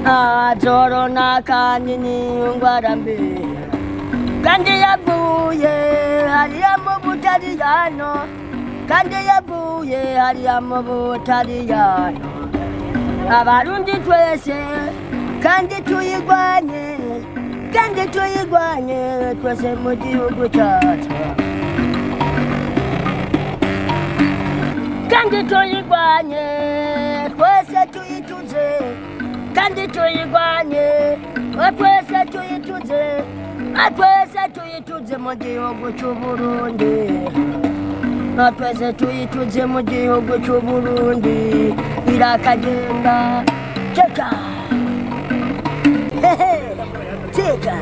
Zorona kandi ni indwara mbi kandi yavuye hariya mu Butaliyano kandi yavuye hariya mu Butaliyano abarundi twese kandi tuyigwanye twese mu gihugu cyacu kandi tuyigwanye twese tuyituze kandi tuyigwanye twese tuyituze mu gihugu cy'Uburundi twese tuyituze mu gihugu cy'Uburundi irakagenda cheka cheka